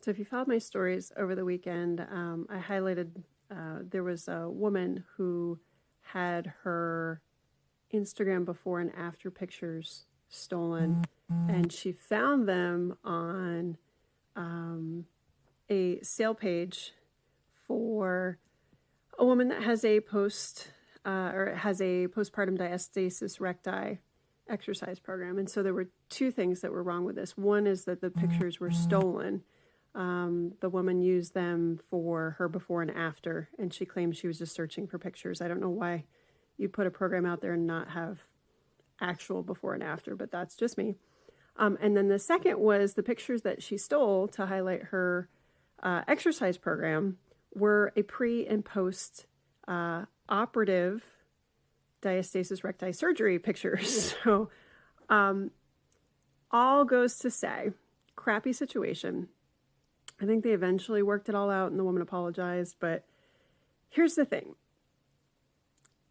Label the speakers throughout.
Speaker 1: So if you followed my stories over the weekend, I highlighted there was a woman who had her Instagram before and after pictures stolen, and she found them on a sale page for a woman that has a postpartum diastasis recti exercise program. And so there were two things that were wrong with this. One is that the pictures were stolen. The woman used them for her before and after, and she claimed she was just searching for pictures. I don't know why you put a program out there and not have actual before and after, but that's just me. And then the second was the pictures that she stole to highlight her exercise program were a pre and post operative diastasis recti surgery pictures. So all goes to say, crappy situation. I think they eventually worked it all out and the woman apologized, but here's the thing.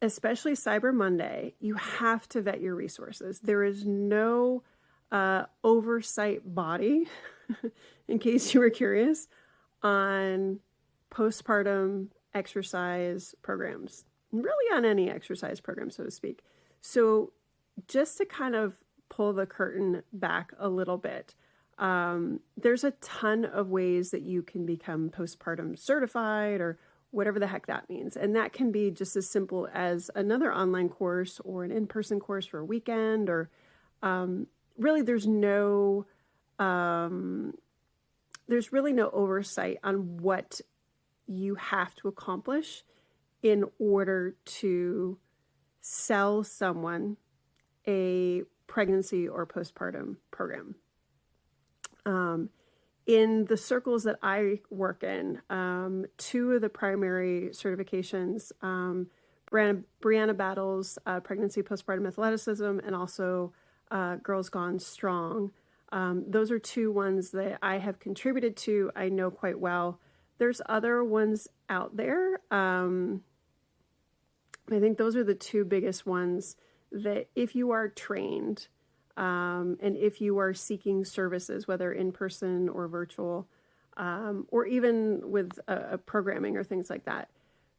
Speaker 1: Especially Cyber Monday, you have to vet your resources. There is no oversight body, in case you were curious, on postpartum exercise programs, really on any exercise program, so to speak. So just to kind of pull the curtain back a little bit, there's a ton of ways that you can become postpartum certified or whatever the heck that means. And that can be just as simple as another online course or an in-person course for a weekend, or really there's really no oversight on what you have to accomplish in order to sell someone a pregnancy or postpartum program. In the circles that I work in, two of the primary certifications, Brianna Battle's Pregnancy Postpartum Athleticism, and also Girls Gone Strong. Those are two ones that I have contributed to, I know quite well. There's other ones out there. I think those are the two biggest ones that if you are trained, and if you are seeking services, whether in person or virtual, or even with programming or things like that,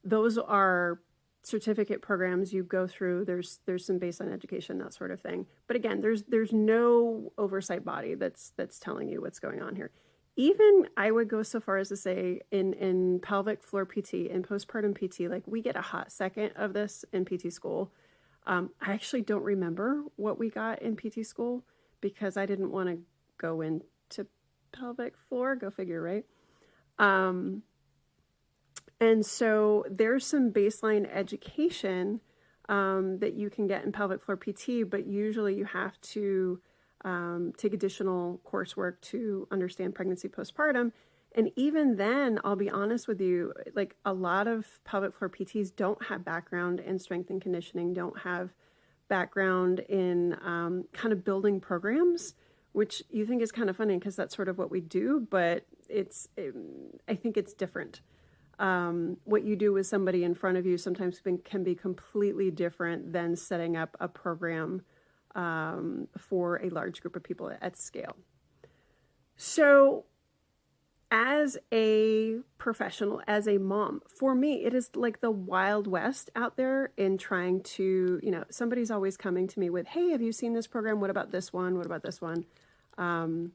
Speaker 1: those are certificate programs you go through. There's some baseline education, that sort of thing. But again, there's no oversight body that's telling you what's going on here. Even I would go so far as to say in pelvic floor PT and postpartum PT, like we get a hot second of this in PT school. I actually don't remember what we got in PT school because I didn't want to go into pelvic floor, go figure, right? And so there's some baseline education that you can get in pelvic floor PT, but usually you have to take additional coursework to understand pregnancy postpartum. And even then, I'll be honest with you, like a lot of pelvic floor PTs don't have background in strength and conditioning, don't have background in kind of building programs, which you think is kind of funny because that's sort of what we do, but I think it's different. What you do with somebody in front of you sometimes can be completely different than setting up a program for a large group of people at scale. So as a professional, as a mom, for me, it is like the Wild West out there in trying to, somebody's always coming to me with, hey, have you seen this program? What about this one? What about this one? And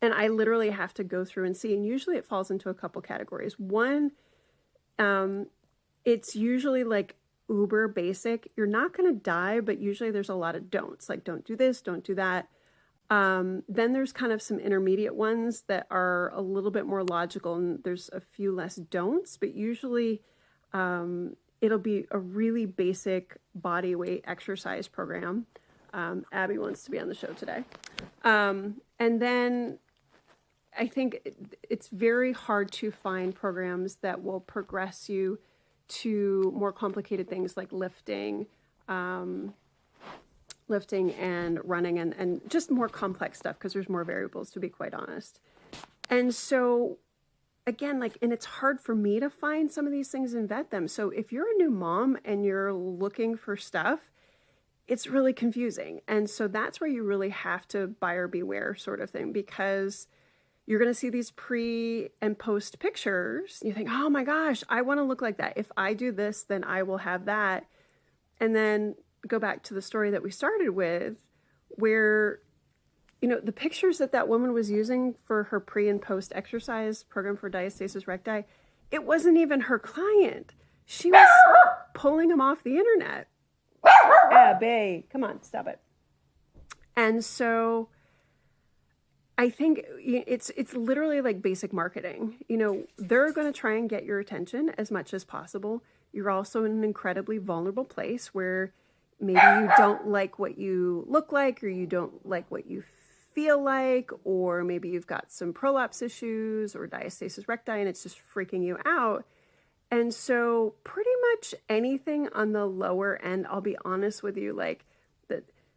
Speaker 1: I literally have to go through and see, and usually it falls into a couple categories. One, it's usually like uber basic. You're not going to die, but usually there's a lot of don'ts, like don't do this, don't do that. Then there's kind of some intermediate ones that are a little bit more logical, and there's a few less don'ts, but usually it'll be a really basic body weight exercise program. Abby wants to be on the show today. And then I think it's very hard to find programs that will progress you to more complicated things like lifting and running and just more complex stuff because there's more variables, to be quite honest. And so again, and it's hard for me to find some of these things and vet them. So if you're a new mom and you're looking for stuff, it's really confusing. And so that's where you really have to buyer beware sort of thing, because you're going to see these pre and post pictures. You think, oh my gosh, I want to look like that. If I do this, then I will have that. And then go back to the story that we started with, where, you know, the pictures that that woman was using for her pre and post exercise program for diastasis recti, it wasn't even her client. She was pulling them off the internet. Ah, babe, come on, stop it. And so I think it's literally like basic marketing. You know, they're going to try and get your attention as much as possible. You're also in an incredibly vulnerable place where maybe you don't like what you look like, or you don't like what you feel like, or maybe you've got some prolapse issues or diastasis recti and it's just freaking you out. And so pretty much anything on the lower end, I'll be honest with you, like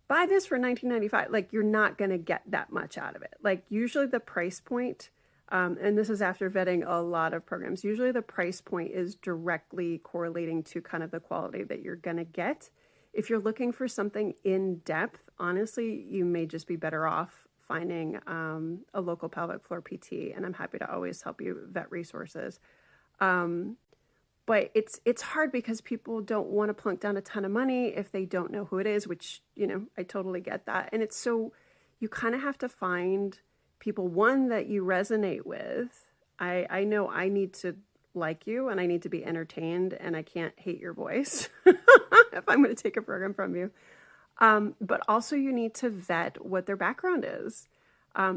Speaker 1: buy this for $19.95, like you're not going to get that much out of it. Like usually the price point, and this is after vetting a lot of programs, usually the price point is directly correlating to kind of the quality that you're going to get. If you're looking for something in depth, honestly, you may just be better off finding a local pelvic floor PT, and I'm happy to always help you vet resources. But it's hard because people don't want to plunk down a ton of money if they don't know who it is, which, you know, I totally get that. And it's so, you kind of have to find people, one, that you resonate with. I know I need to like you and I need to be entertained and I can't hate your voice if I'm going to take a program from you. But also you need to vet what their background is.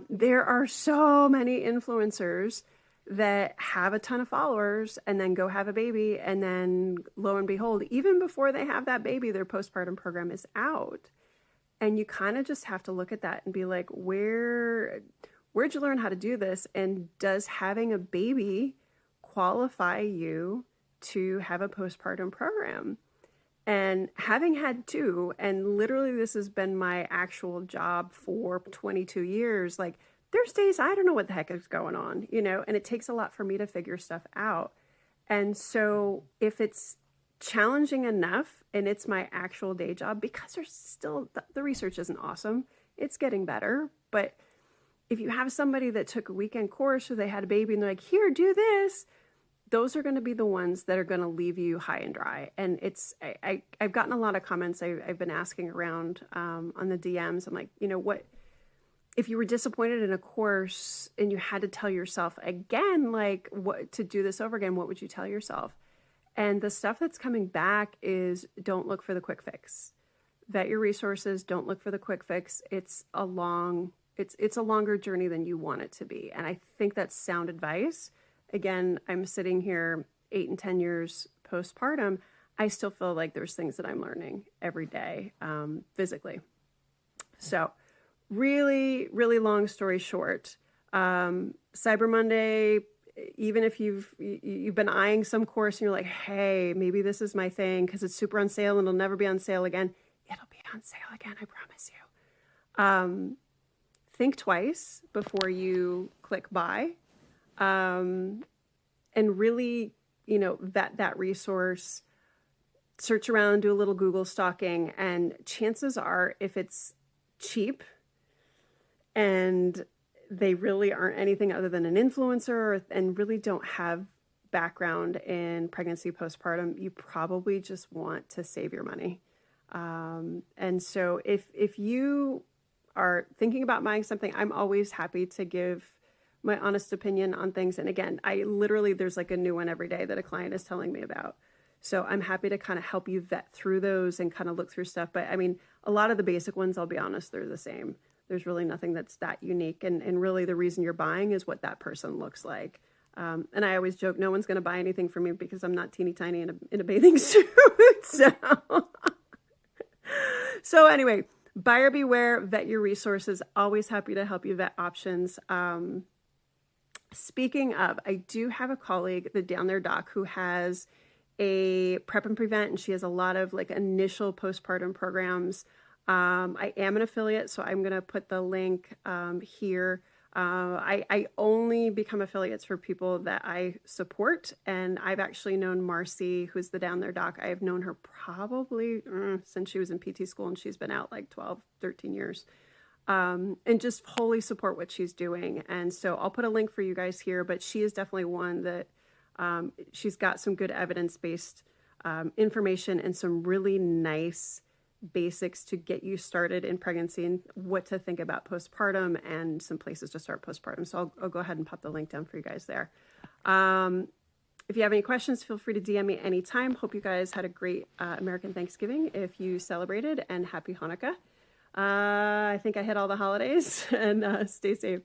Speaker 1: There are so many influencers that have a ton of followers and then go have a baby, and then lo and behold, even before they have that baby, their postpartum program is out. And you kind of just have to look at that and be like, where'd you learn how to do this? And does having a baby qualify you to have a postpartum program? And having had two, and literally this has been my actual job for 22 years, like there's days I don't know what the heck is going on, you know, and it takes a lot for me to figure stuff out. And so if it's challenging enough and it's my actual day job, because there's still, the research isn't awesome, it's getting better. But if you have somebody that took a weekend course or they had a baby and they're like, here, do this, those are going to be the ones that are going to leave you high and dry. And I've gotten a lot of comments. I've been asking around on the DMs. I'm like, you know, what, if you were disappointed in a course and you had to tell yourself again, like what to do this over again, what would you tell yourself? And the stuff that's coming back is don't look for the quick fix. Vet your resources. Don't look for the quick fix. It's a longer journey than you want it to be. And I think that's sound advice. Again, I'm sitting here 8 and 10 years postpartum. I still feel like there's things that I'm learning every day, physically. So really, really long story short, Cyber Monday, even if you've been eyeing some course and you're like, hey, maybe this is my thing because it's super on sale and it'll never be on sale again. It'll be on sale again, I promise you. Think twice before you click buy, and really, you know, vet that resource, search around, do a little Google stalking, and chances are if it's cheap and they really aren't anything other than an influencer and really don't have background in pregnancy, postpartum, you probably just want to save your money. And so if you are thinking about buying something, I'm always happy to give my honest opinion on things. And again, there's like a new one every day that a client is telling me about. So I'm happy to kind of help you vet through those and kind of look through stuff. But I mean, a lot of the basic ones, I'll be honest, they're the same. There's really nothing that's that unique. And really the reason you're buying is what that person looks like. And I always joke, no one's going to buy anything from me because I'm not teeny tiny in a bathing suit. So anyway, buyer beware, vet your resources. Always happy to help you vet options. Speaking of, I do have a colleague, the Down There Doc, who has a prep and prevent, and she has a lot of like initial postpartum programs. I am an affiliate, so I'm going to put the link here. I only become affiliates for people that I support, and I've actually known Marcy, who's the Down There Doc. I've known her probably since she was in PT school, and she's been out like 12, 13 years. and just wholly support what she's doing. And so I'll put a link for you guys here, but she is definitely one that she's got some good evidence-based information and some really nice basics to get you started in pregnancy and what to think about postpartum and some places to start postpartum. So I'll go ahead and pop the link down for you guys there. If you have any questions, feel free to DM me anytime. Hope you guys had a great American Thanksgiving if you celebrated, and happy Hanukkah. I think I hit all the holidays, and stay safe.